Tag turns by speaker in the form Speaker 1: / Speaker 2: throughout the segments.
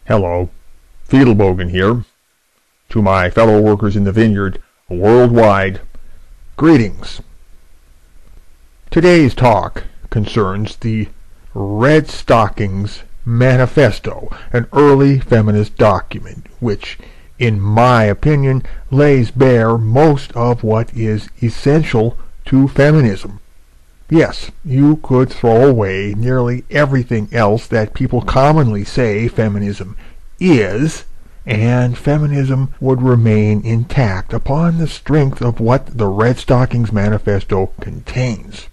Speaker 1: Hello, Fidelbogen here. To my fellow workers in the vineyard worldwide, greetings. Today's talk concerns the Redstockings Manifesto, an early feminist document which, in my opinion, lays bare most of what is essential to feminism. Yes, you could throw away nearly everything else that people commonly say feminism is, and feminism would remain intact upon the strength of what the Redstockings Manifesto contains.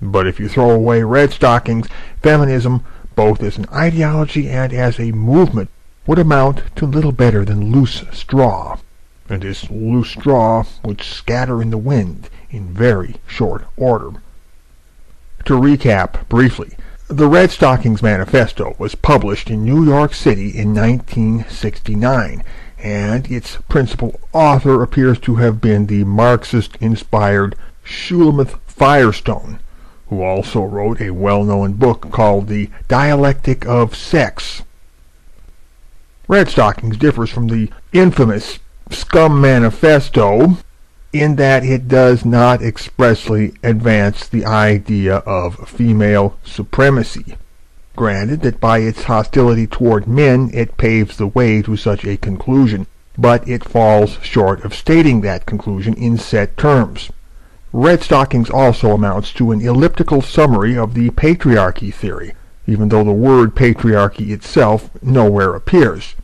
Speaker 1: But if you throw away Redstockings, feminism, both as an ideology and as a movement, would amount to little better than loose straw, and this loose straw would scatter in the wind in very short order. To recap briefly, the Redstockings Manifesto was published in New York City in 1969, and its principal author appears to have been the Marxist-inspired Shulamith Firestone, who also wrote a well-known book called The Dialectic of Sex. Redstockings differs from the infamous Scum Manifesto in that it does not expressly advance the idea of female supremacy. Granted that by its hostility toward men it paves the way to such a conclusion, but it falls short of stating that conclusion in set terms. Redstockings also amounts to an elliptical summary of the patriarchy theory, even though the word patriarchy itself nowhere appears.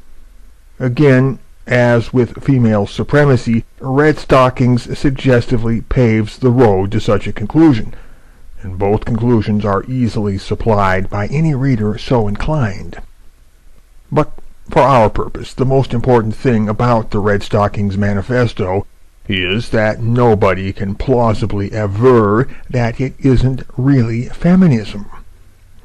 Speaker 1: Again, as with female supremacy, Redstockings suggestively paves the road to such a conclusion, and both conclusions are easily supplied by any reader so inclined. But for our purpose, the most important thing about the Redstockings Manifesto is that nobody can plausibly aver that it isn't really feminism.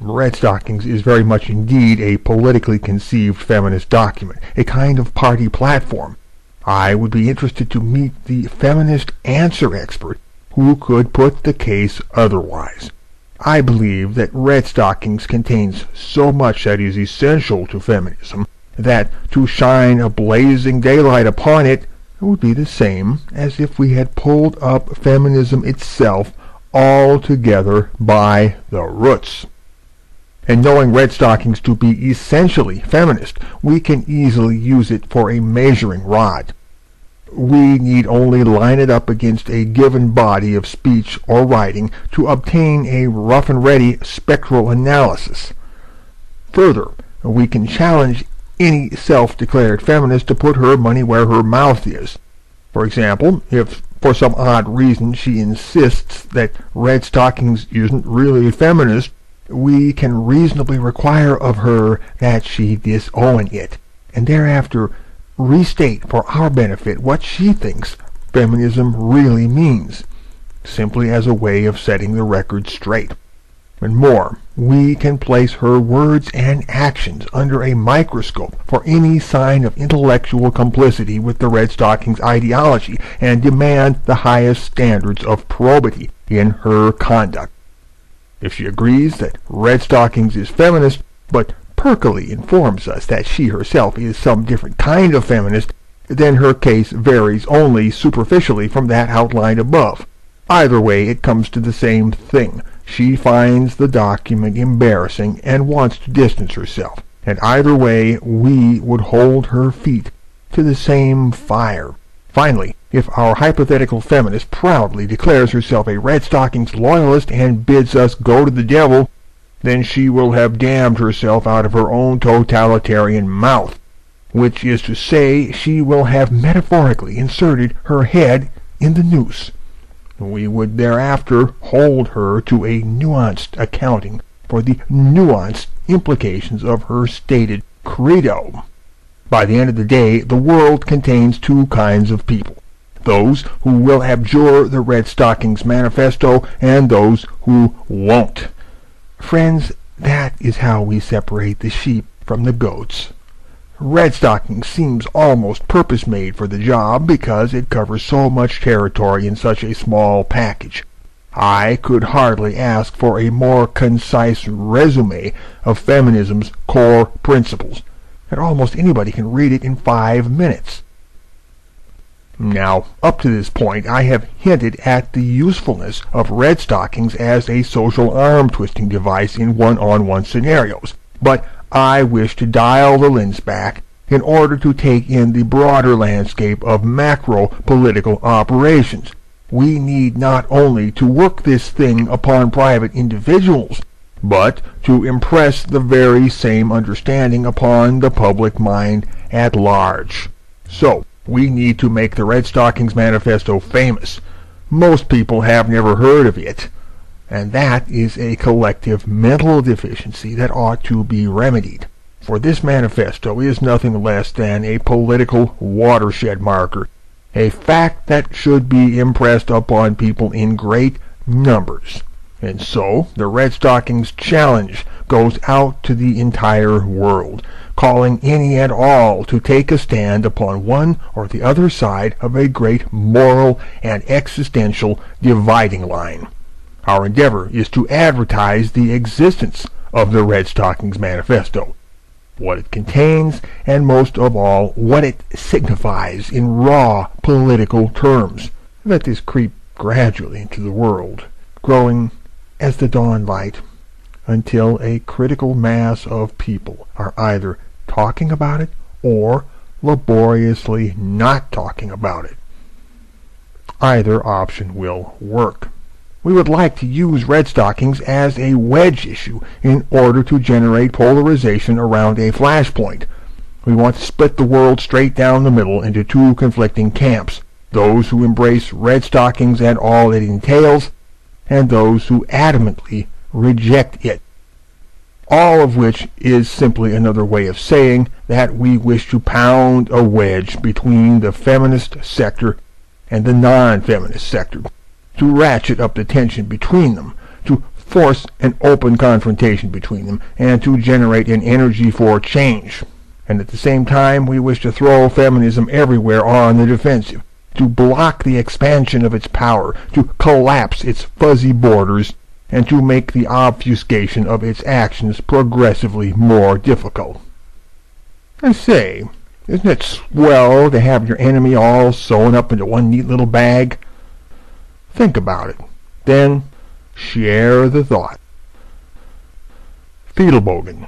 Speaker 1: Redstockings is very much indeed a politically conceived feminist document, a kind of party platform. I would be interested to meet the feminist answer expert who could put the case otherwise. I believe that Redstockings contains so much that is essential to feminism that to shine a blazing daylight upon it would be the same as if we had pulled up feminism itself altogether by the roots. And knowing Redstockings to be essentially feminist, we can easily use it for a measuring rod. We need only line it up against a given body of speech or writing to obtain a rough-and-ready spectral analysis. Further, we can challenge any self-declared feminist to put her money where her mouth is. For example, if for some odd reason she insists that Redstockings isn't really feminist, we can reasonably require of her that she disown it, and thereafter restate for our benefit what she thinks feminism really means, simply as a way of setting the record straight. And more, we can place her words and actions under a microscope for any sign of intellectual complicity with the Redstockings ideology and demand the highest standards of probity in her conduct. If she agrees that Redstockings is feminist, but perkily informs us that she herself is some different kind of feminist, then her case varies only superficially from that outlined above. Either way, it comes to the same thing. She finds the document embarrassing and wants to distance herself, and either way we would hold her feet to the same fire. Finally, if our hypothetical feminist proudly declares herself a Redstockings loyalist and bids us go to the devil, then she will have damned herself out of her own totalitarian mouth, which is to say, she will have metaphorically inserted her head in the noose. We would thereafter hold her to a nuanced accounting for the nuanced implications of her stated credo. By the end of the day, the world contains two kinds of people: those who will abjure the Redstockings Manifesto and those who won't. Friends, that is how we separate the sheep from the goats. Redstockings seems almost purpose-made for the job because it covers so much territory in such a small package. I could hardly ask for a more concise resume of feminism's core principles. and almost anybody can read it in 5 minutes. Now, up to this point, I have hinted at the usefulness of Redstockings as a social arm-twisting device in one-on-one scenarios, but I wish to dial the lens back in order to take in the broader landscape of macro-political operations. We need not only to work this thing upon private individuals, but to impress the very same understanding upon the public mind at large. So, we need to make the Redstockings Manifesto famous. Most people have never heard of it, and that is a collective mental deficiency that ought to be remedied. For this manifesto is nothing less than a political watershed marker, a fact that should be impressed upon people in great numbers. And so, the Redstockings challenge goes out to the entire world, calling any and all to take a stand upon one or the other side of a great moral and existential dividing line. Our endeavor is to advertise the existence of the Redstockings Manifesto, what it contains, and most of all, what it signifies in raw political terms. Let this creep gradually into the world, growing as the dawn light, until a critical mass of people are either talking about it or laboriously not talking about it. Either option will work. We would like to use Redstockings as a wedge issue in order to generate polarization around a flashpoint. We want to split the world straight down the middle into two conflicting camps, those who embrace Redstockings and all it entails, and those who adamantly reject it. All of which is simply another way of saying that we wish to pound a wedge between the feminist sector and the non-feminist sector, to ratchet up the tension between them, to force an open confrontation between them, and to generate an energy for change. And at the same time, we wish to throw feminism everywhere on the defensive, to block the expansion of its power, to collapse its fuzzy borders, and to make the obfuscation of its actions progressively more difficult. I say, isn't it swell to have your enemy all sewn up into one neat little bag? Think about it, then share the thought. Fidelbogen.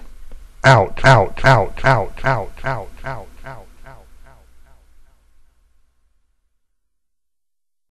Speaker 1: Out, out, out, out, out, out, out.